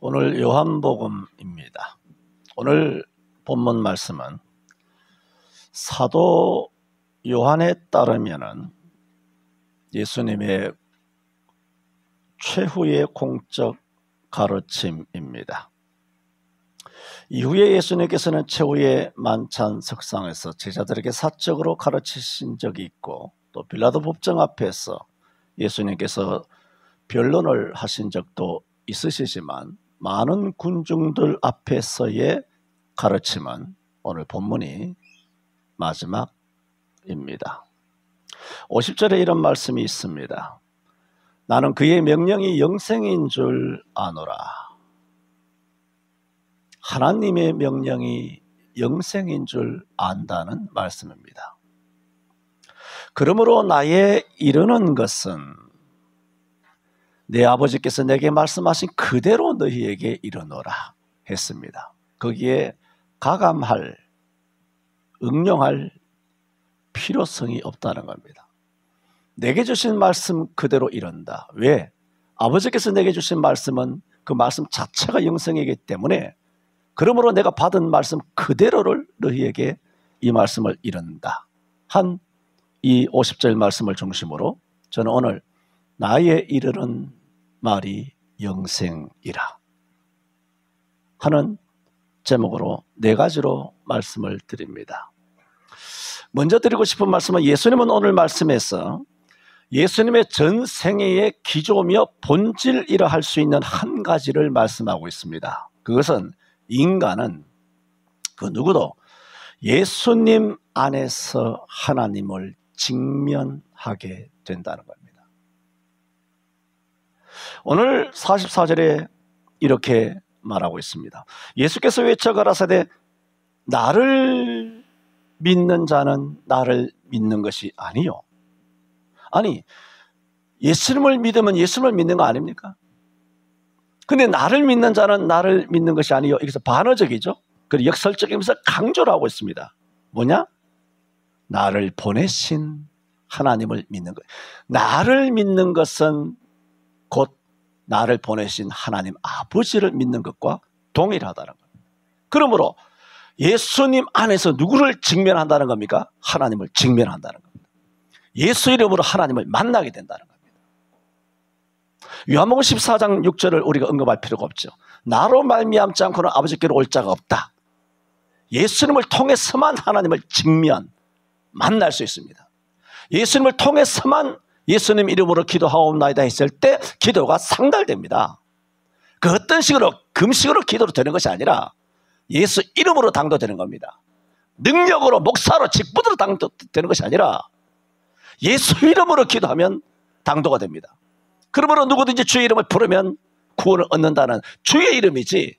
오늘 요한복음입니다. 오늘 본문 말씀은 사도 요한에 따르면은 예수님의 최후의 공적 가르침입니다. 이후에 예수님께서는 최후의 만찬 석상에서 제자들에게 사적으로 가르치신 적이 있고, 또 빌라도 법정 앞에서 예수님께서 변론을 하신 적도 있으시지만, 많은 군중들 앞에서의 가르침은 오늘 본문이 마지막입니다. 50절에 이런 말씀이 있습니다. 나는 그의 명령이 영생인 줄 아노라. 하나님의 명령이 영생인 줄 안다는 말씀입니다. 그러므로 나의 이르는 것은 내 아버지께서 내게 말씀하신 그대로 너희에게 이르노라 했습니다. 거기에 가감할, 응용할 필요성이 없다는 겁니다. 내게 주신 말씀 그대로 이른다. 왜? 아버지께서 내게 주신 말씀은 그 말씀 자체가 영생이기 때문에, 그러므로 내가 받은 말씀 그대로를 너희에게 이 말씀을 이른다 한 이 50절 말씀을 중심으로 저는 오늘 나의 이르는 말이 영생이라 하는 제목으로 네 가지로 말씀을 드립니다. 먼저 드리고 싶은 말씀은, 예수님은 오늘 말씀에서 예수님의 전 생애의 기조며 본질이라 할 수 있는 한 가지를 말씀하고 있습니다. 그것은 인간은 그 누구도 예수님 안에서 하나님을 직면하게 된다는 겁니다. 오늘 44절에 이렇게 말하고 있습니다. 예수께서 외쳐 가라사대 나를 믿는 자는 나를 믿는 것이 아니요. 아니, 예수님을 믿으면 예수님을 믿는 거 아닙니까? 근데 나를 믿는 자는 나를 믿는 것이 아니요. 여기서 반어적이죠. 그리고 역설적이면서 강조를 하고 있습니다. 뭐냐? 나를 보내신 하나님을 믿는 것. 나를 믿는 것은 곧 나를 보내신 하나님 아버지를 믿는 것과 동일하다는 겁니다. 그러므로 예수님 안에서 누구를 직면한다는 겁니까? 하나님을 직면한다는 겁니다. 예수 이름으로 하나님을 만나게 된다는 겁니다. 요한복음 14장 6절을 우리가 언급할 필요가 없죠. 나로 말미암지 않고는 아버지께로 올 자가 없다. 예수님을 통해서만 하나님을 직면, 만날 수 있습니다. 예수님을 통해서만 예수님 이름으로 기도하옵나이다 했을 때 기도가 상달됩니다. 그 어떤 식으로 금식으로 기도로 되는 것이 아니라 예수 이름으로 당도되는 겁니다. 능력으로 목사로 직분으로 당도되는 것이 아니라 예수 이름으로 기도하면 당도가 됩니다. 그러므로 누구든지 주의 이름을 부르면 구원을 얻는다는 주의 이름이지,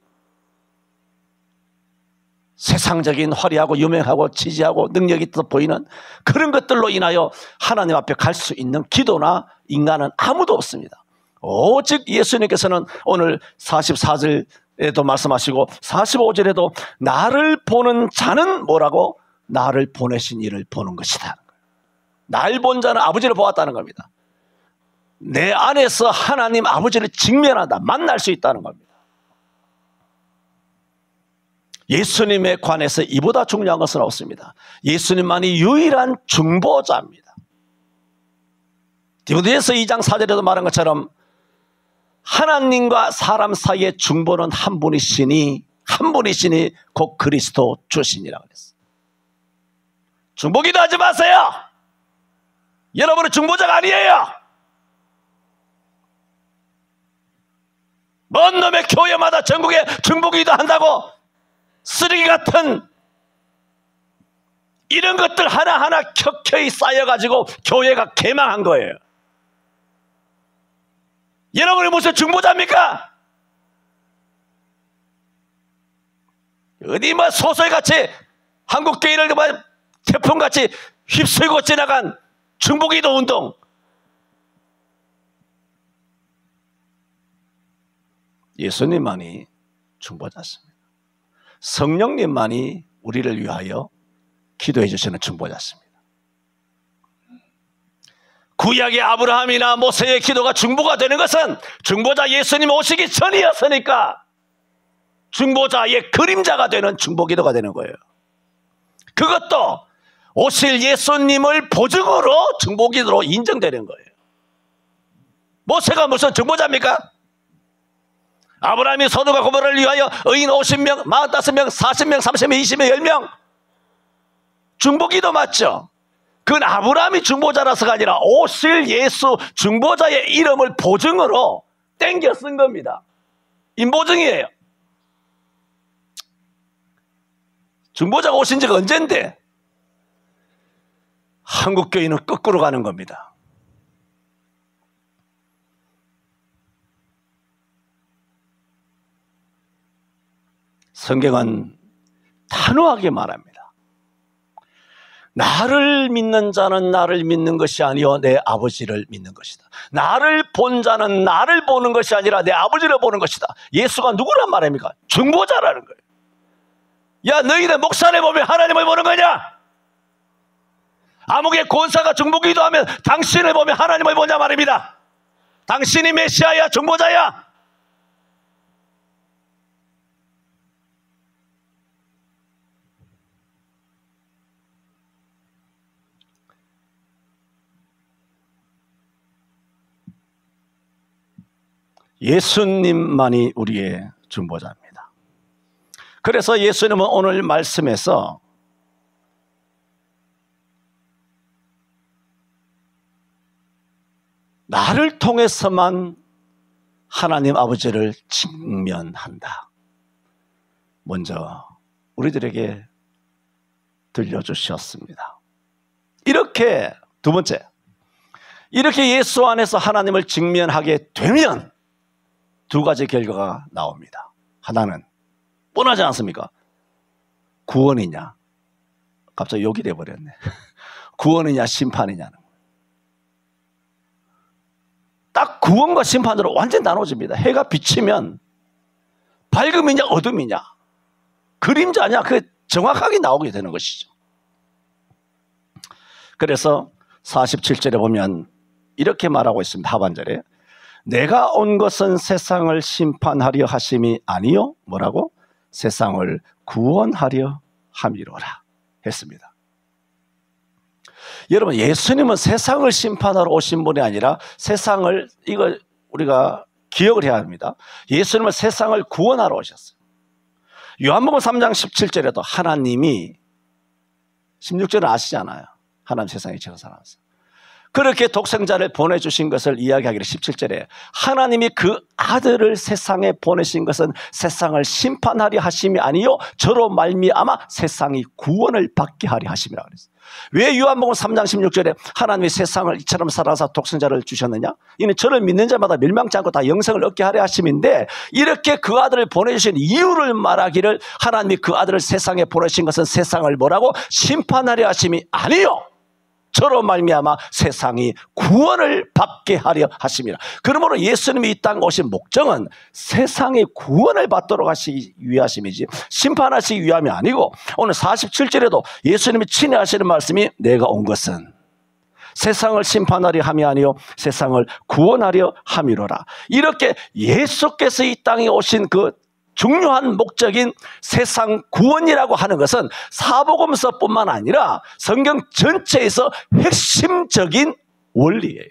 세상적인 화려하고 유명하고 지지하고 능력이 있어 보이는 그런 것들로 인하여 하나님 앞에 갈 수 있는 기도나 인간은 아무도 없습니다. 오직 예수님께서는 오늘 44절에도 말씀하시고 45절에도 나를 보는 자는 뭐라고? 나를 보내신 이를 보는 것이다. 날 본 자는 아버지를 보았다는 겁니다. 내 안에서 하나님 아버지를 직면한다, 만날 수 있다는 겁니다. 예수님에 관해서 이보다 중요한 것은 없습니다. 예수님만이 유일한 중보자입니다. 디모데후서 2장 4절에도 말한 것처럼 하나님과 사람 사이의 중보는 한 분이시니 곧 그리스도 주시니라고 그랬어요. 중보기도 하지 마세요. 여러분은 중보자가 아니에요. 먼 놈의 교회마다 전국에 중보기도 한다고 쓰레기 같은 이런 것들 하나하나 켜켜이 쌓여가지고 교회가 개망한 거예요. 여러분이 무슨 중보자입니까? 어디 뭐 소설같이 한국교회를 태풍같이 휩쓸고 지나간 중보기도 운동. 예수님만이 중보자십니다. 성령님만이 우리를 위하여 기도해 주시는 중보자십니다. 구약의 아브라함이나 모세의 기도가 중보가 되는 것은 중보자 예수님 오시기 전이었으니까 중보자의 그림자가 되는 중보기도가 되는 거예요. 그것도 오실 예수님을 보증으로 중보기도로 인정되는 거예요. 모세가 무슨 중보자입니까? 아브라함이 소돔과 고모라를 위하여 의인 50명, 45명, 40명, 30명, 20명, 10명 중보기도 맞죠? 그건 아브라함이 중보자라서가 아니라 오실 예수 중보자의 이름을 보증으로 땡겨 쓴 겁니다. 인보증이에요. 중보자가 오신 지가 언젠데 한국교회는 거꾸로 가는 겁니다. 성경은 단호하게 말합니다. 나를 믿는 자는 나를 믿는 것이 아니요 내 아버지를 믿는 것이다. 나를 본 자는 나를 보는 것이 아니라 내 아버지를 보는 것이다. 예수가 누구란 말입니까? 중보자라는 거예요. 야, 너희들 목사를 보면 하나님을 보는 거냐? 아무개 권사가 중보기도 하면 당신을 보면 하나님을 보냐 말입니다. 당신이 메시아야, 중보자야. 예수님만이 우리의 중보자입니다. 그래서 예수님은 오늘 말씀에서 나를 통해서만 하나님 아버지를 직면한다. 먼저 우리들에게 들려주셨습니다. 이렇게 두 번째, 이렇게 예수 안에서 하나님을 직면하게 되면 두 가지 결과가 나옵니다. 하나는 뻔하지 않습니까? 구원이냐, 갑자기 욕이 돼버렸네. 구원이냐 심판이냐는 딱 구원과 심판으로 완전 나눠집니다. 해가 비치면 밝음이냐 어둠이냐 그림자냐 그 정확하게 나오게 되는 것이죠. 그래서 47절에 보면 이렇게 말하고 있습니다. 하반절에 내가 온 것은 세상을 심판하려 하심이 아니요 뭐라고? 세상을 구원하려 함이로라 했습니다. 여러분, 예수님은 세상을 심판하러 오신 분이 아니라 세상을, 이거 우리가 기억을 해야 합니다. 예수님은 세상을 구원하러 오셨어요. 요한복음 3장 17절에도 하나님이, 16절은 아시잖아요. 하나님 세상에 처음 살아왔어요. 그렇게 독생자를 보내주신 것을 이야기하기를 17절에 하나님이 그 아들을 세상에 보내신 것은 세상을 심판하려 하심이 아니요 저로 말미암아 세상이 구원을 받게 하려 하심이라 그랬어요. 왜 요한복음 3장 16절에 하나님이 세상을 이처럼 사랑하사 독생자를 주셨느냐? 이는 저를 믿는 자마다 멸망치 않고 다 영생을 얻게 하려 하심인데, 이렇게 그 아들을 보내주신 이유를 말하기를 하나님이 그 아들을 세상에 보내신 것은 세상을 뭐라고? 심판하려 하심이 아니요 저로 말미암아 세상이 구원을 받게 하려 하심이라. 그러므로 예수님이 이 땅에 오신 목적은 세상이 구원을 받도록 하시기 위하심이지 심판하시기 위함이 아니고, 오늘 47절에도 예수님이 친히 하시는 말씀이 내가 온 것은 세상을 심판하려 함이 아니요 세상을 구원하려 함이로라. 이렇게 예수께서 이 땅에 오신 그 중요한 목적인 세상 구원이라고 하는 것은 사복음서뿐만 아니라 성경 전체에서 핵심적인 원리예요.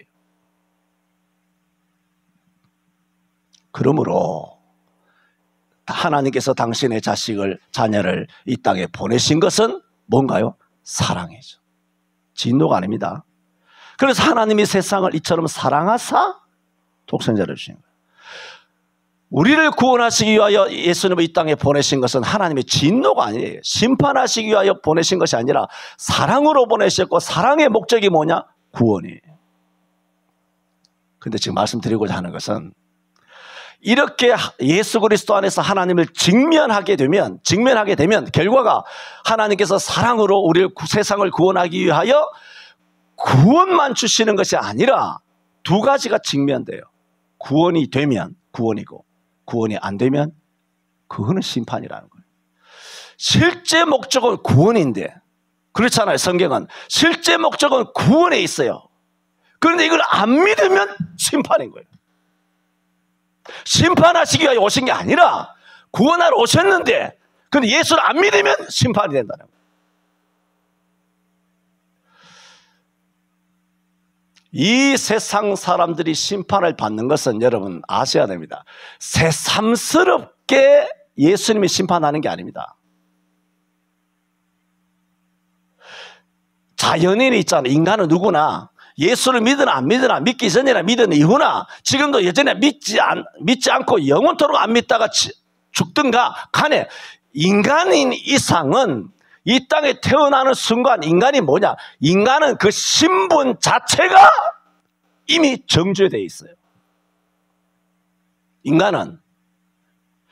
그러므로 하나님께서 당신의 자녀를 이 땅에 보내신 것은 뭔가요? 사랑이죠. 진노가 아닙니다. 그래서 하나님이 세상을 이처럼 사랑하사 독생자를 주신 거예요. 우리를 구원하시기 위하여 예수님을 이 땅에 보내신 것은 하나님의 진노가 아니에요. 심판하시기 위하여 보내신 것이 아니라 사랑으로 보내셨고, 사랑의 목적이 뭐냐? 구원이에요. 그런데 지금 말씀드리고자 하는 것은 이렇게 예수 그리스도 안에서 하나님을 직면하게 되면 결과가 하나님께서 사랑으로 우리를 세상을 구원하기 위하여 구원만 주시는 것이 아니라 두 가지가 직면돼요. 구원이 되면 구원이고, 구원이 안 되면 그거는 심판이라는 거예요. 실제 목적은 구원인데, 그렇잖아요. 성경은 실제 목적은 구원에 있어요. 그런데 이걸 안 믿으면 심판인 거예요. 심판하시기 위해 오신 게 아니라 구원하러 오셨는데, 근데 예수를 안 믿으면 심판이 된다는 거예요. 이 세상 사람들이 심판을 받는 것은 여러분 아셔야 됩니다. 새삼스럽게 예수님이 심판하는 게 아닙니다. 자연인이 있잖아요. 인간은 누구나 예수를 믿으나 안 믿으나, 믿기 전이나 믿은 이후나, 지금도 예전에 믿지 않고 영원토록 안 믿다가 죽든가 간에, 인간인 이상은 이 땅에 태어나는 순간 인간이 뭐냐? 인간은 그 신분 자체가 이미 정죄되어 있어요. 인간은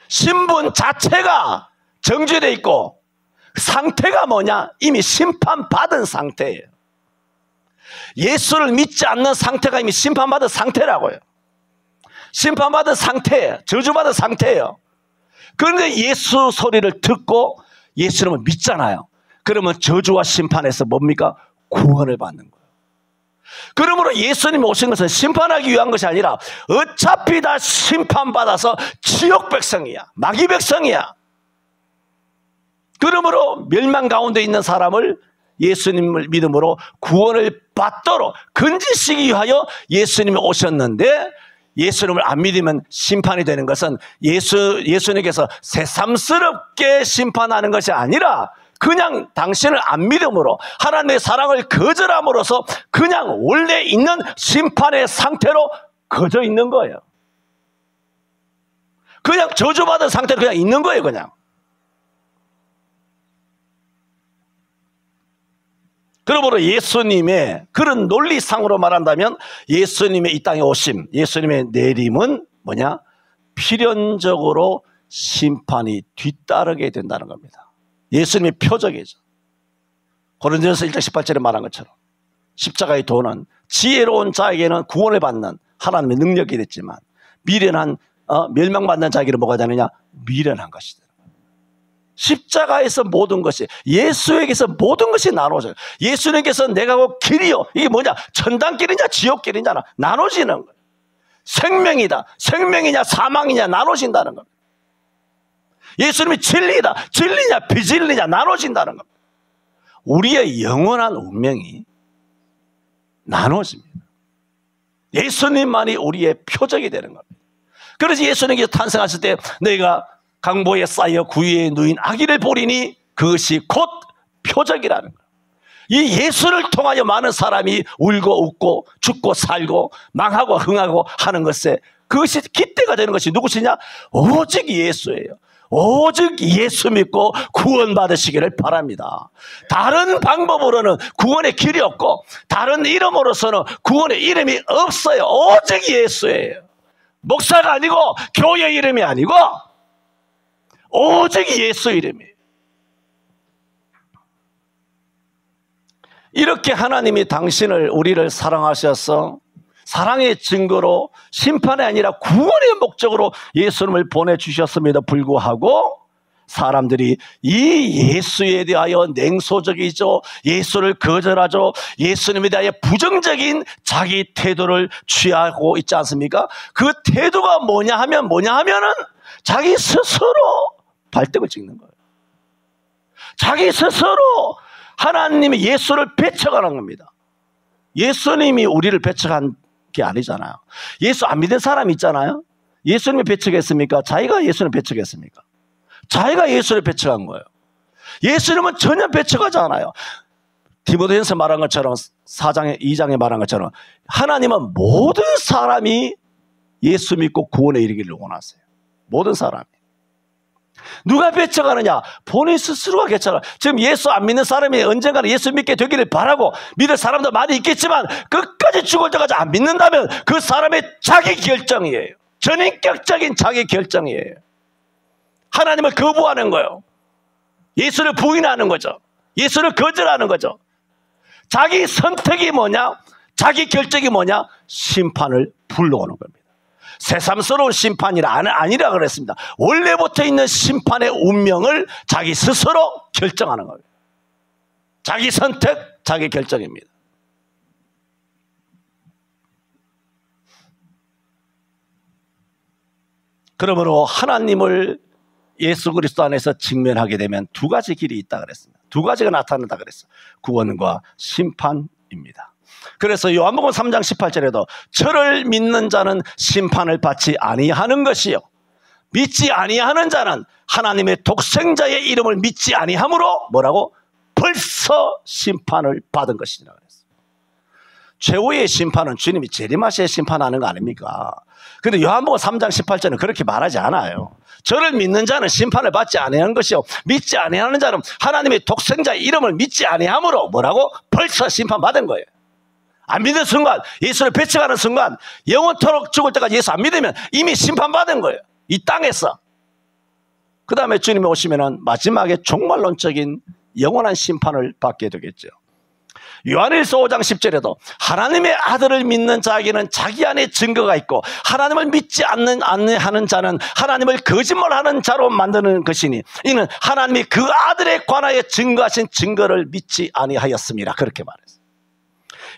신분 자체가 정죄되어 있고, 상태가 뭐냐? 이미 심판받은 상태예요. 예수를 믿지 않는 상태가 이미 심판받은 상태라고요. 심판받은 상태예요. 저주받은 상태예요. 그런데 예수 소리를 듣고 예수님을 믿잖아요. 그러면 저주와 심판에서 뭡니까? 구원을 받는 거예요. 그러므로 예수님이 오신 것은 심판하기 위한 것이 아니라 어차피 다 심판받아서 지옥 백성이야, 마귀 백성이야. 그러므로 멸망 가운데 있는 사람을 예수님을 믿음으로 구원을 받도록 건지시기 위하여 예수님이 오셨는데, 예수님을 안 믿으면 심판이 되는 것은 예수님께서 새삼스럽게 심판하는 것이 아니라 그냥 당신을 안 믿음으로, 하나님의 사랑을 거절함으로써 그냥 원래 있는 심판의 상태로 거저 있는 거예요. 그냥 저주받은 상태로 그냥 있는 거예요. 그냥. 그러므로 예수님의 그런 논리상으로 말한다면 예수님의 이 땅에 오심, 예수님의 내림은 뭐냐? 필연적으로 심판이 뒤따르게 된다는 겁니다. 예수님의 표적이죠. 고린도전서 1장 18절에 말한 것처럼 십자가의 도는 지혜로운 자에게는 구원을 받는 하나님의 능력이 됐지만, 미련한 멸망받는 자에게는 뭐가 되느냐? 미련한 것이다. 십자가에서 모든 것이, 예수에게서 모든 것이 나눠져요. 예수님께서 내가 곧 길이요, 이게 뭐냐? 천당길이냐 지옥길이냐 나눠지는 거예요. 생명이다, 생명이냐 사망이냐 나눠진다는 겁니다. 예수님이 진리다, 진리냐 비진리냐 나눠진다는 겁니다. 우리의 영원한 운명이 나눠집니다. 예수님만이 우리의 표적이 되는 겁니다. 그래서 예수님께서 탄생하실 때 너희가 강보에 쌓여 구유에 누인 아기를 보리니 그것이 곧 표적이라는 거예요. 이 예수를 통하여 많은 사람이 울고 웃고 죽고 살고 망하고 흥하고 하는 것에, 그것이 기대가 되는 것이 누구시냐? 오직 예수예요. 오직 예수 믿고 구원 받으시기를 바랍니다. 다른 방법으로는 구원의 길이 없고, 다른 이름으로서는 구원의 이름이 없어요. 오직 예수예요. 목사가 아니고 교회 이름이 아니고 오직 예수 이름이에요. 이렇게 하나님이 우리를 사랑하셔서 사랑의 증거로 심판이 아니라 구원의 목적으로 예수님을 보내주셨음에도 불구하고 사람들이 이 예수에 대하여 냉소적이죠, 예수를 거절하죠, 예수님에 대하여 부정적인 자기 태도를 취하고 있지 않습니까? 그 태도가 뭐냐 하면은 자기 스스로 발등을 찍는 거예요. 자기 스스로 하나님이 예수를 배척하는 겁니다. 예수님이 우리를 배척한 게 아니잖아요. 예수 안 믿는 사람 있잖아요. 예수님이 배척했습니까? 자기가 예수를 배척했습니까? 자기가 예수를 배척한 거예요. 예수님은 전혀 배척하지 않아요. 디모데전서 말한 것처럼 4장에 2장에 말한 것처럼 하나님은 모든 사람이 예수 믿고 구원에 이르기를 원하세요. 모든 사람이. 누가 배척하느냐? 본인 스스로가 배척하는. 지금 예수 안 믿는 사람이 언젠가는 예수 믿게 되기를 바라고 믿을 사람도 많이 있겠지만 끝까지 죽을 때까지 안 믿는다면 그 사람의 자기 결정이에요. 전인격적인 자기 결정이에요. 하나님을 거부하는 거예요. 예수를 부인하는 거죠. 예수를 거절하는 거죠. 자기 선택이 뭐냐? 자기 결정이 뭐냐? 심판을 불러오는 겁니다. 새삼스러운 심판이라 아니라 그랬습니다. 원래부터 있는 심판의 운명을 자기 스스로 결정하는 거예요. 자기 선택, 자기 결정입니다. 그러므로 하나님을 예수 그리스도 안에서 직면하게 되면 두 가지 길이 있다 그랬습니다. 두 가지가 나타난다 그랬어요. 구원과 심판입니다. 그래서 요한복음 3장 18절에도 저를 믿는 자는 심판을 받지 아니하는 것이요 믿지 아니하는 자는 하나님의 독생자의 이름을 믿지 아니함으로 뭐라고? 벌써 심판을 받은 것이라 그랬어요. 최후의 심판은 주님이 재림하셔야 심판하는 거 아닙니까? 그런데 요한복음 3장 18절은 그렇게 말하지 않아요. 저를 믿는 자는 심판을 받지 아니하는 것이요 믿지 아니하는 자는 하나님의 독생자의 이름을 믿지 아니함으로 뭐라고? 벌써 심판받은 거예요. 안 믿는 순간, 예수를 배척하는 순간, 영원토록 죽을 때까지 예수 안 믿으면 이미 심판받은 거예요. 이 땅에서. 그 다음에 주님이 오시면 마지막에 종말론적인 영원한 심판을 받게 되겠죠. 요한일서 5장 10절에도 하나님의 아들을 믿는 자에게는 자기 안에 증거가 있고 하나님을 믿지 않는 자는 하나님을 거짓말하는 자로 만드는 것이니 이는 하나님이 그 아들에 관하여 증거하신 증거를 믿지 아니하였습니다. 그렇게 말했어요.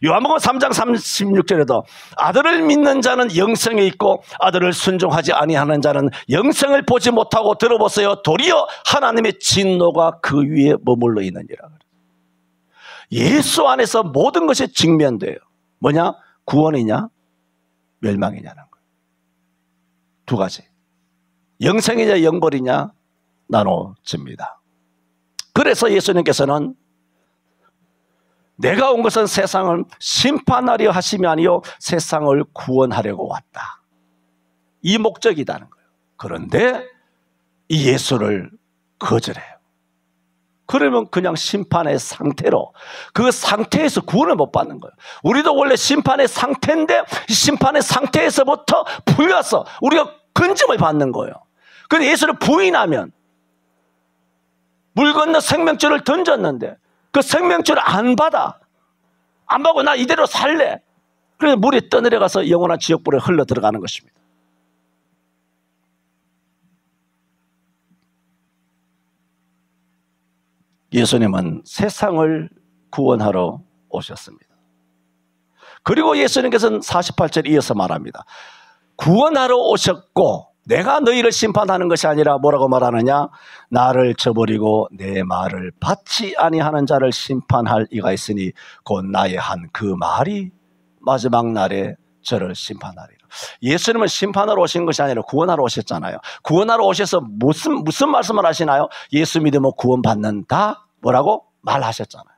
요한복음 3장 36절에도 아들을 믿는 자는 영생에 있고 아들을 순종하지 아니하는 자는 영생을 보지 못하고 들어보세요. 도리어 하나님의 진노가 그 위에 머물러 있느니라. 예수 안에서 모든 것이 직면돼요. 뭐냐? 구원이냐? 멸망이냐는 거예요. 두 가지. 영생이냐 영벌이냐 나눠집니다. 그래서 예수님께서는 내가 온 것은 세상을 심판하려 하심이 아니요 세상을 구원하려고 왔다. 이 목적이라는 거예요. 그런데 이 예수를 거절해요. 그러면 그냥 심판의 상태로 그 상태에서 구원을 못 받는 거예요. 우리도 원래 심판의 상태인데 이 심판의 상태에서부터 풀려서 우리가 건짐을 받는 거예요. 그런데 예수를 부인하면 물 건너 생명줄을 던졌는데 그 생명줄을 안 받아. 안 받고 나 이대로 살래. 그래서 물이 떠내려가서 영원한 지옥불에 흘러 들어가는 것입니다. 예수님은 세상을 구원하러 오셨습니다. 그리고 예수님께서는 48절 이어서 말합니다. 구원하러 오셨고 내가 너희를 심판하는 것이 아니라 뭐라고 말하느냐? 나를 저버리고 내 말을 받지 아니하는 자를 심판할 이가 있으니 곧 나의 한 그 말이 마지막 날에 저를 심판하리라. 예수님은 심판하러 오신 것이 아니라 구원하러 오셨잖아요. 구원하러 오셔서 무슨 말씀을 하시나요? 예수 믿으면 구원받는다 뭐라고 말하셨잖아요.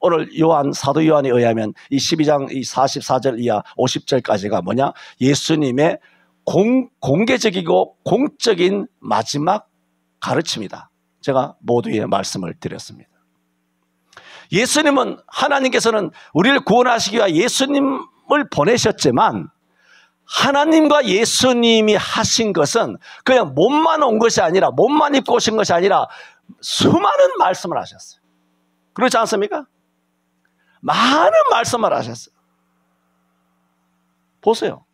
오늘 사도 요한에 의하면 이 12장 이 44절 이하 50절까지가 뭐냐? 예수님의 공개적이고 공적인 마지막 가르침이다. 제가 모두의 말씀을 드렸습니다. 예수님은 하나님께서는 우리를 구원하시기 위해 예수님을 보내셨지만 하나님과 예수님이 하신 것은 그냥 몸만 온 것이 아니라 몸만 입고 오신 것이 아니라 수많은 말씀을 하셨어요. 그렇지 않습니까? 많은 말씀을 하셨어요. 보세요.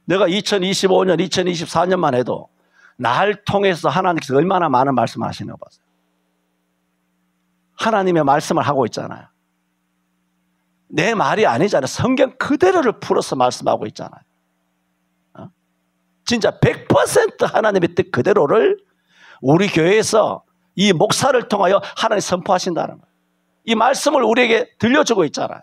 내가 2025년, 2024년만 해도 날 통해서 하나님께서 얼마나 많은 말씀을 하시나 봐요. 하나님의 말씀을 하고 있잖아요. 내 말이 아니잖아요. 성경 그대로를 풀어서 말씀하고 있잖아요. 진짜 100% 하나님의 뜻 그대로를 우리 교회에서 이 목사를 통하여 하나님 선포하신다는 거예요. 이 말씀을 우리에게 들려주고 있잖아요.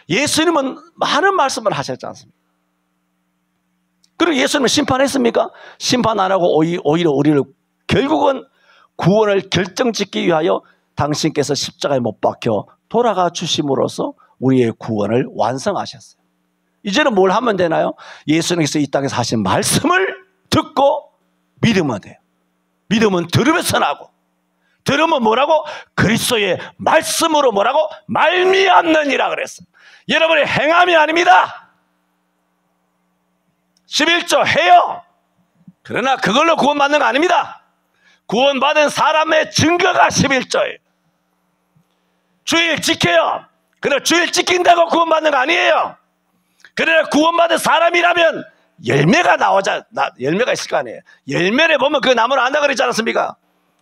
예수님은 많은 말씀을 하셨지 않습니까? 그리고 예수님은 심판했습니까? 심판 안 하고 오히려 우리를 결국은 구원을 결정짓기 위하여 당신께서 십자가에 못 박혀 돌아가 주심으로써 우리의 구원을 완성하셨어요. 이제는 뭘 하면 되나요? 예수님께서 이 땅에서 하신 말씀을 듣고 믿으면 돼요. 믿으면 들으면서 나고 들으면 뭐라고? 그리스도의 말씀으로 뭐라고? 말미암느니라 그랬어요. 여러분의 행함이 아닙니다. 11조 해요. 그러나 그걸로 구원받는 거 아닙니다. 구원받은 사람의 증거가 11조예요. 주일 지켜요. 그러나 주일 지킨다고 구원받는 거 아니에요. 그러나 구원받은 사람이라면 열매가 열매가 있을 거 아니에요. 열매를 보면 그 나무를 안다 그랬지 않았습니까?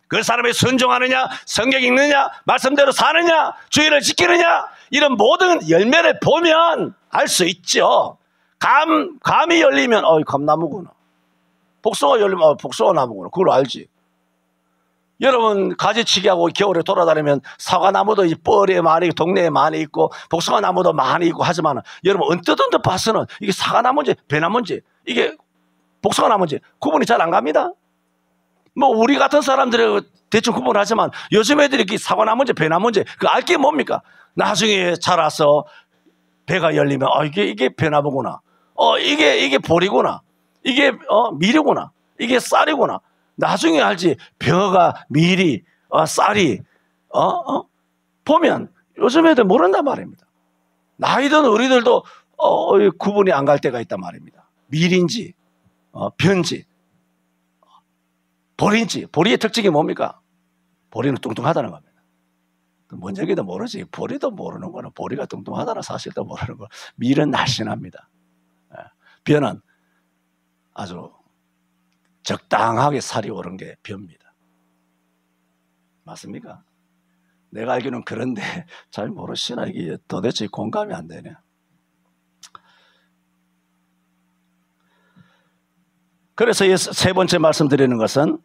그 사람이 순종하느냐, 성경 읽느냐, 말씀대로 사느냐, 주일을 지키느냐, 이런 모든 열매를 보면 알 수 있죠. 감이 열리면 감나무구나. 복숭아 열리면 복숭아 나무구나. 그걸 알지. 여러분 가지치기하고 겨울에 돌아다니면 사과나무도 이 뻘에 많이 동네에 많이 있고 복숭아 나무도 많이 있고 하지만 여러분 언뜻 봐서는 이게 사과나무인지 배나무인지 이게 복숭아 나무인지 구분이 잘 안 갑니다. 뭐 우리 같은 사람들은 대충 구분하지만 요즘 애들이 사과나무인지 배나무인지 그 알 게 뭡니까? 나중에 자라서 배가 열리면 이게 배나무구나. 이게 보리구나. 이게 미리구나. 이게 쌀이구나. 나중에 알지. 벼가 미리 쌀이 보면 요즘 애들 모른단 말입니다. 나이든 어리들도 구분이 안 갈 때가 있단 말입니다. 밀인지 벼인지 보리인지. 보리의 특징이 뭡니까? 보리는 뚱뚱하다는 겁니다. 뭔 얘기도 모르지. 보리도 모르는 거는 보리가 뚱뚱하다는 사실도 모르는 거. 밀은 날씬합니다. 벼는 아주 적당하게 살이 오른 게 벼입니다. 맞습니까? 내가 알기로는 그런데 잘 모르시나. 이게 도대체 공감이 안 되네. 그래서 세 번째 말씀드리는 것은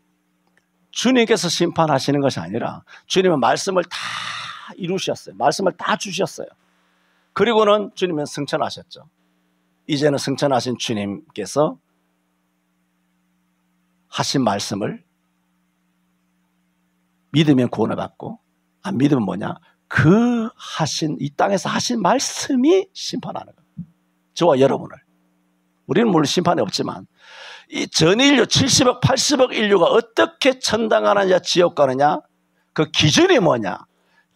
주님께서 심판하시는 것이 아니라 주님은 말씀을 다 이루셨어요. 말씀을 다 주셨어요. 그리고는 주님은 승천하셨죠. 이제는 승천하신 주님께서 하신 말씀을 믿으면 구원을 받고 안 믿으면 뭐냐? 이 땅에서 하신 말씀이 심판하는 거예요. 저와 여러분을. 우리는 물론 심판이 없지만 이 전 인류 70억 80억 인류가 어떻게 천당 가느냐 지옥 가느냐 그 기준이 뭐냐?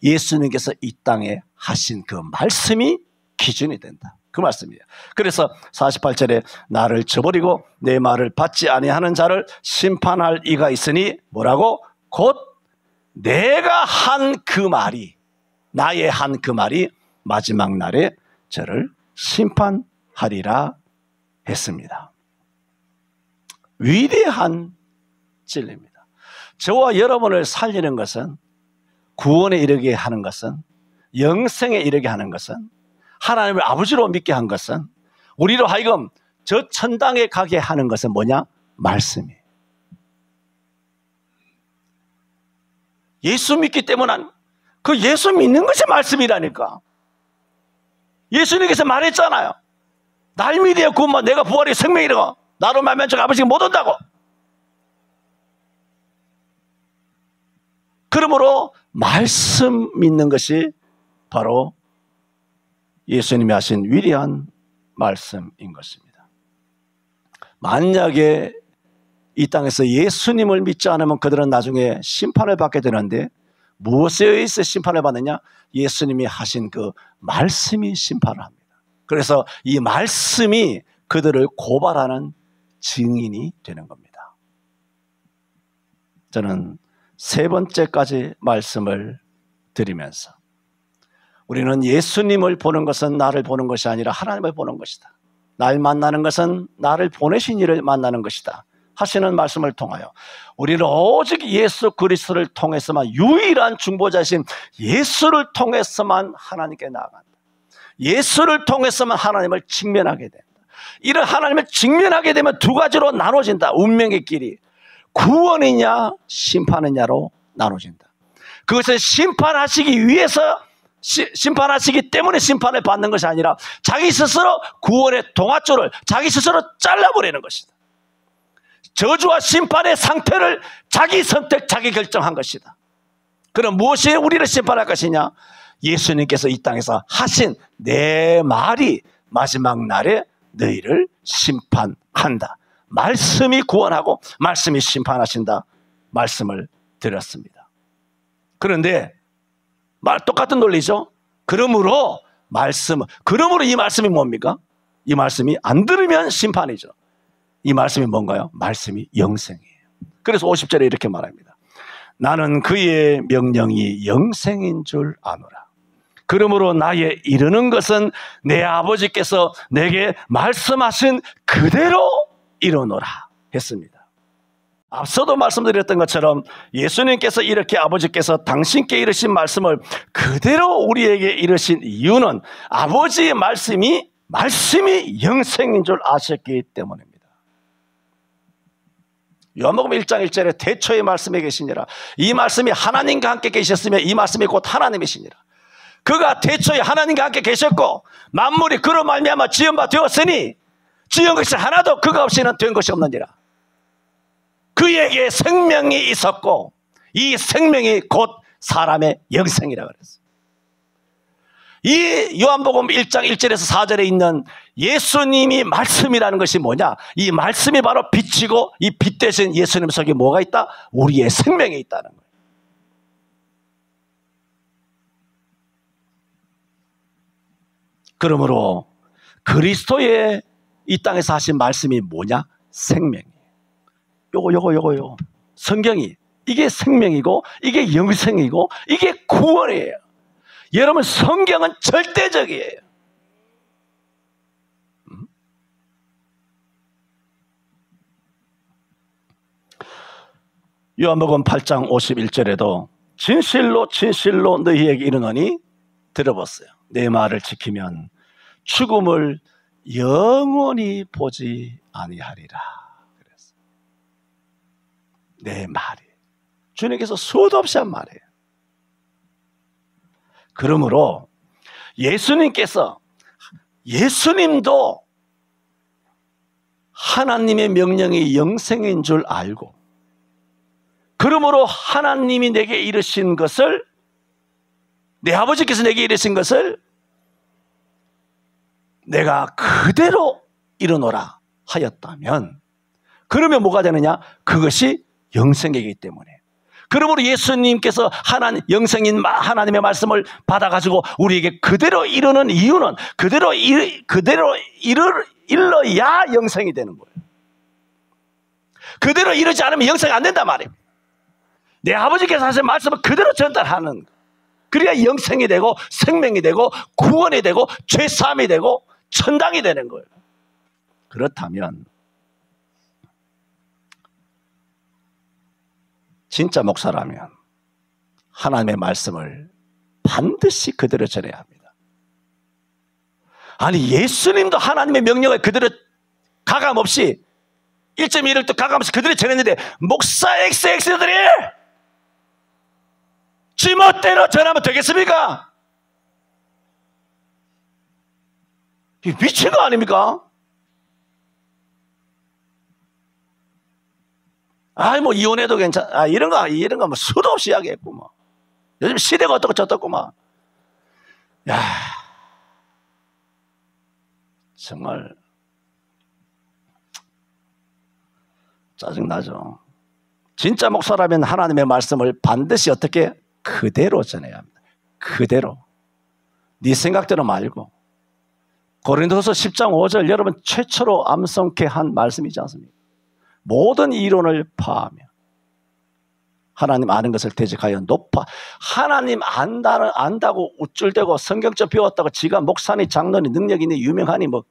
예수님께서 이 땅에 하신 그 말씀이 기준이 된다. 그 말씀이에요. 그래서 48절에 나를 저버리고 내 말을 받지 아니하는 자를 심판할 이가 있으니 뭐라고? 곧 내가 한 그 말이 나의 한 그 말이 마지막 날에 저를 심판하리라 했습니다. 위대한 진리입니다. 저와 여러분을 살리는 것은 구원에 이르게 하는 것은 영생에 이르게 하는 것은 하나님을 아버지로 믿게 한 것은 우리로 하여금 저 천당에 가게 하는 것은 뭐냐? 말씀이에요. 예수 믿기 때문에 그 예수 믿는 것이 말씀이라니까. 예수님께서 말했잖아요. 날 믿어야 구원받 내가 부활의 생명이라고. 나로 말미암아 아버지가 못 온다고. 그러므로 말씀 믿는 것이 바로 예수님이 하신 위대한 말씀인 것입니다. 만약에 이 땅에서 예수님을 믿지 않으면 그들은 나중에 심판을 받게 되는데 무엇에 의해서 심판을 받느냐? 예수님이 하신 그 말씀이 심판을 합니다. 그래서 이 말씀이 그들을 고발하는 증인이 되는 겁니다. 저는 세 번째까지 말씀을 드리면서 우리는 예수님을 보는 것은 나를 보는 것이 아니라 하나님을 보는 것이다. 날 만나는 것은 나를 보내신 이를 만나는 것이다 하시는 말씀을 통하여 우리는 오직 예수 그리스도를 통해서만 유일한 중보자이신 예수를 통해서만 하나님께 나아간다. 예수를 통해서만 하나님을 직면하게 된다. 이런 하나님을 직면하게 되면 두 가지로 나눠진다. 운명의 길이 구원이냐 심판이냐로 나눠진다. 그것을 심판하시기 위해서 심판하시기 때문에 심판을 받는 것이 아니라 자기 스스로 구원의 동아줄을 자기 스스로 잘라버리는 것이다. 저주와 심판의 상태를 자기 선택 자기 결정한 것이다. 그럼 무엇이 우리를 심판할 것이냐? 예수님께서 이 땅에서 하신 내 말이 마지막 날에 너희를 심판한다. 말씀이 구원하고 말씀이 심판하신다 말씀을 드렸습니다. 그런데 똑같은 논리죠. 그러므로 이 말씀이 뭡니까? 이 말씀이 안 들으면 심판이죠. 이 말씀이 뭔가요? 말씀이 영생이에요. 그래서 50절에 이렇게 말합니다. 나는 그의 명령이 영생인 줄 아노라. 그러므로 나의 이르는 것은 내 아버지께서 내게 말씀하신 그대로 이루노라 했습니다. 앞서도 말씀드렸던 것처럼 예수님께서 이렇게 아버지께서 당신께 이르신 말씀을 그대로 우리에게 이르신 이유는 아버지의 말씀이 영생인 줄 아셨기 때문입니다. 요한복음 1장 1절에 태초의 말씀에 계시니라. 이 말씀이 하나님과 함께 계셨으며 이 말씀이 곧 하나님이시니라. 그가 태초에 하나님과 함께 계셨고 만물이 그로 말미암아 지은 바 되었으니 지은 것이 하나도 그가 없이는 된 것이 없느니라. 그에게 생명이 있었고 이 생명이 곧 사람의 영생이라 그랬어요. 이 요한복음 1장 1절에서 4절에 있는 예수님이 말씀이라는 것이 뭐냐? 이 말씀이 바로 빛이고 이 빛 대신 예수님 속에 뭐가 있다? 우리의 생명이 있다는 거예요. 그러므로 그리스도의 이 땅에서 하신 말씀이 뭐냐? 생명이에요. 요거 성경이 이게 생명이고 이게 영생이고 이게 구원이에요. 여러분 성경은 절대적이에요. 요한복음 8장 51절에도 진실로 진실로 너희에게 이르노니 들어보세요. 내 말을 지키면 죽음을 영원히 보지 아니하리라. 그랬어요. 내 말이 주님께서 수도 없이 한 말이에요. 그러므로 예수님도 하나님의 명령이 영생인 줄 알고 그러므로 하나님이 내게 이르신 것을 내 아버지께서 내게 이르신 것을 내가 그대로 이루노라 하였다면 그러면 뭐가 되느냐? 그것이 영생이기 때문에 그러므로 예수님께서 영생인 하나님의 말씀을 받아가지고 우리에게 그대로 이루는 이유는 그대로 일러야 영생이 되는 거예요. 그대로 이루지 않으면 영생이 안 된단 말이에요. 내 아버지께서 하신 말씀을 그대로 전달하는 거예요. 그래야 영생이 되고 생명이 되고 구원이 되고 죄사함이 되고 천당이 되는 거예요. 그렇다면 진짜 목사라면 하나님의 말씀을 반드시 그대로 전해야 합니다. 아니 예수님도 하나님의 명령을 그대로 가감없이 1.1도 가감없이 그대로 전했는데 목사 XX들이 지멋대로 전하면 되겠습니까? 미친 거 아닙니까? 뭐 이혼해도 괜찮아. 이런 거 뭐 수도 없이 하겠고 뭐. 요즘 시대가 어떻고 저떻고 막. 야, 정말 짜증나죠. 진짜 목사라면 하나님의 말씀을 반드시 어떻게 그대로 전해야 합니다. 그대로. 네 생각대로 말고. 고린도서 10장 5절 여러분 최초로 암송케 한 말씀이지 않습니까? 모든 이론을 파하며 하나님 아는 것을 대적하여 높아. 하나님 안다고 우쭐대고 성경적 배웠다고 지가 목사니 장로니 능력 있니 유명하니 뭐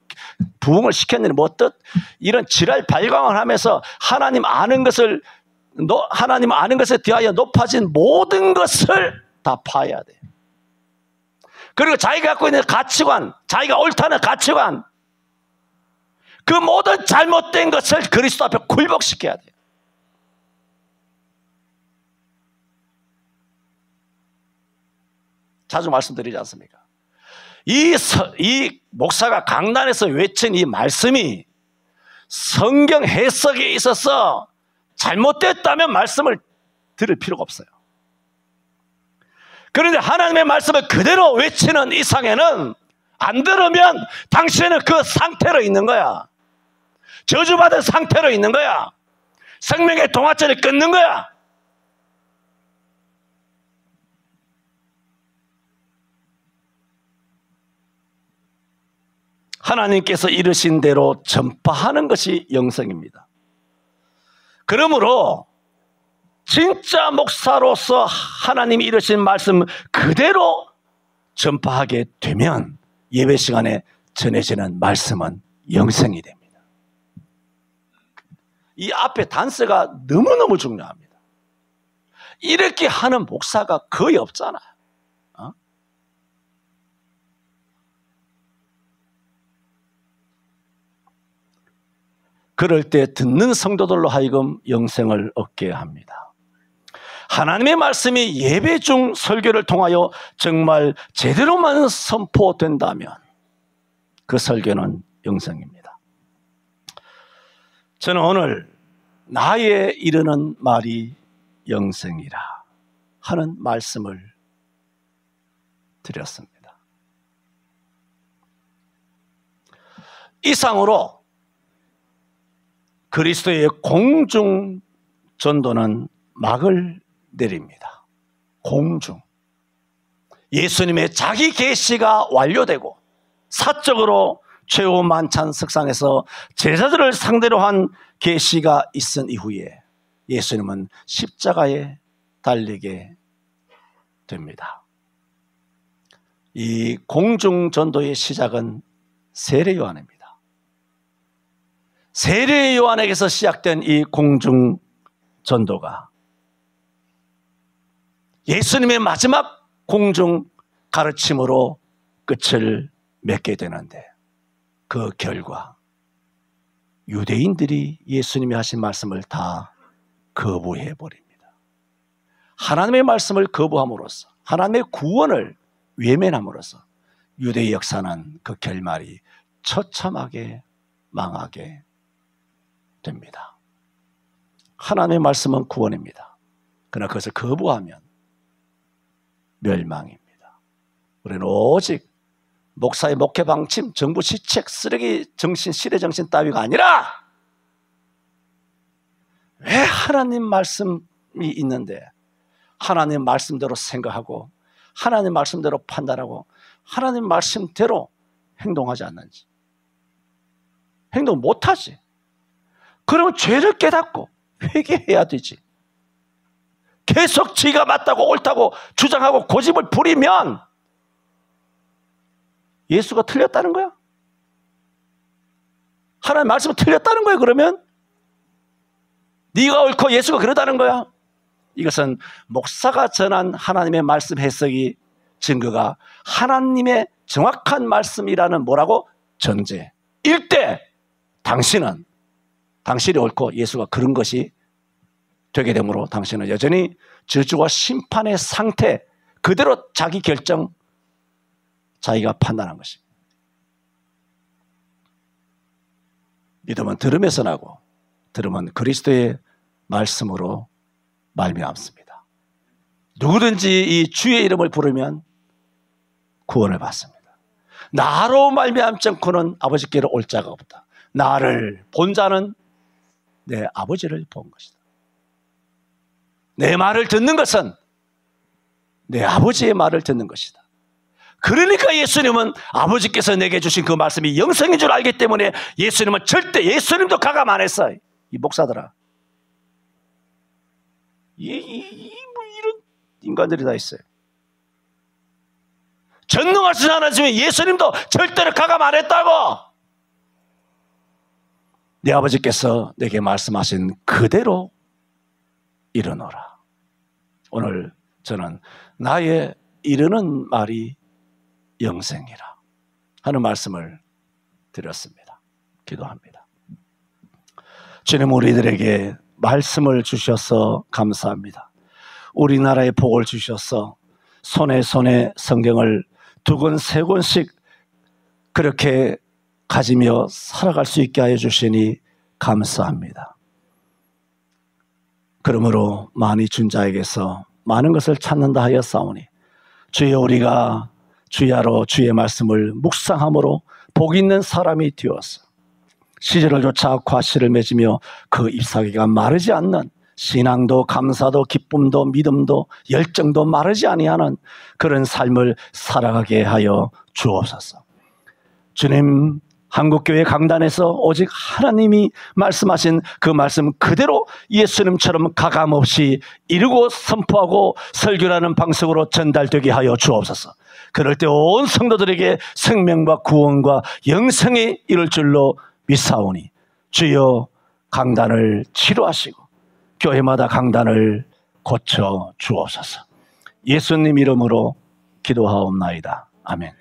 부흥을 시켰느니 뭐 뜻 이런 지랄 발광을 하면서 하나님 아는 것에 대하여 높아진 모든 것을 다 파야 돼요. 그리고 자기가 갖고 있는 가치관, 자기가 옳다는 가치관, 그 모든 잘못된 것을 그리스도 앞에 굴복시켜야 돼요. 자주 말씀드리지 않습니까? 이 목사가 강단에서 외친 이 말씀이 성경 해석에 있어서 잘못됐다면 말씀을 들을 필요가 없어요. 그런데 하나님의 말씀을 그대로 외치는 이상에는 안 들으면 당신은 그 상태로 있는 거야. 저주받은 상태로 있는 거야. 생명의 동화줄을 끊는 거야. 하나님께서 이르신 대로 전파하는 것이 영생입니다. 그러므로 진짜 목사로서 하나님이 이르신 말씀 그대로 전파하게 되면 예배 시간에 전해지는 말씀은 영생이 됩니다. 이 앞에 단서가 너무너무 중요합니다. 이렇게 하는 목사가 거의 없잖아요. 그럴 때 듣는 성도들로 하여금 영생을 얻게 합니다. 하나님의 말씀이 예배 중 설교를 통하여 정말 제대로만 선포된다면 그 설교는 영생입니다. 저는 오늘 나에 이르는 말이 영생이라 하는 말씀을 드렸습니다. 이상으로 그리스도의 공중 전도는 막을 내립니다. 공중. 예수님의 자기 계시가 완료되고 사적으로 최후 만찬 석상에서 제자들을 상대로 한 계시가 있은 이후에 예수님은 십자가에 달리게 됩니다. 이 공중 전도의 시작은 세례 요한입니다. 세례 요한에게서 시작된 이 공중 전도가 예수님의 마지막 공중 가르침으로 끝을 맺게 되는데 그 결과 유대인들이 예수님이 하신 말씀을 다 거부해 버립니다. 하나님의 말씀을 거부함으로써 하나님의 구원을 외면함으로써 유대의 역사는 그 결말이 처참하게 망하게 됩니다. 하나님의 말씀은 구원입니다. 그러나 그것을 거부하면 멸망입니다. 우리는 오직 목사의 목회 방침, 정부 시책, 쓰레기 정신, 시대 정신 따위가 아니라 왜 하나님 말씀이 있는데 하나님 말씀대로 생각하고 하나님 말씀대로 판단하고 하나님 말씀대로 행동하지 않는지. 행동 못하지. 그러면 죄를 깨닫고 회개해야 되지. 계속 지가 맞다고 옳다고 주장하고 고집을 부리면 예수가 틀렸다는 거야? 하나님 말씀은 틀렸다는 거야 그러면? 네가 옳고 예수가 그러다는 거야? 이것은 목사가 전한 하나님의 말씀 해석이 증거가 하나님의 정확한 말씀이라는 뭐라고? 전제일 때 당신이 옳고 예수가 그런 것이 되게 되므로 당신은 여전히 저주와 심판의 상태 그대로 자기 결정 자기가 판단한 것입니다. 믿음은 들음에서 나고 들음은 그리스도의 말씀으로 말미암습니다. 누구든지 이 주의 이름을 부르면 구원을 받습니다. 나로 말미암지 않고는 아버지께로 올 자가 없다. 나를 본 자는 내 아버지를 본 것이다. 내 말을 듣는 것은 내 아버지의 말을 듣는 것이다. 그러니까 예수님은 아버지께서 내게 주신 그 말씀이 영생인 줄 알기 때문에 예수님은 절대 예수님도 가감 안 했어요. 이 목사들아. 뭐 이런 인간들이 다 있어요. 전능하신 하나님은 예수님도 절대로 가감 안 했다고. 내 아버지께서 내게 말씀하신 그대로 이르노라. 오늘 저는 나의 이르는 말이 영생이라 하는 말씀을 드렸습니다. 기도합니다. 주님, 우리들에게 말씀을 주셔서 감사합니다. 우리나라에 복을 주셔서 손에 성경을 2권 3권씩 그렇게 가지며 살아갈 수 있게 하여 주시니 감사합니다. 그러므로 많이 준 자에게서 많은 것을 찾는다 하여 싸우니 주여, 우리가 주야로 주의 말씀을 묵상함으로 복 있는 사람이 되어서 시절을 쫓아 과실을 맺으며 그 잎사귀가 마르지 않는 신앙도 감사도 기쁨도 믿음도 열정도 마르지 아니하는 그런 삶을 살아가게 하여 주옵소서. 주님, 한국교회 강단에서 오직 하나님이 말씀하신 그 말씀 그대로 예수님처럼 가감없이 이루고 선포하고 설교라는 방식으로 전달되게 하여 주옵소서. 그럴 때 온 성도들에게 생명과 구원과 영생이 이룰 줄로 믿사오니 주여, 강단을 치료하시고 교회마다 강단을 고쳐 주옵소서. 예수님 이름으로 기도하옵나이다. 아멘.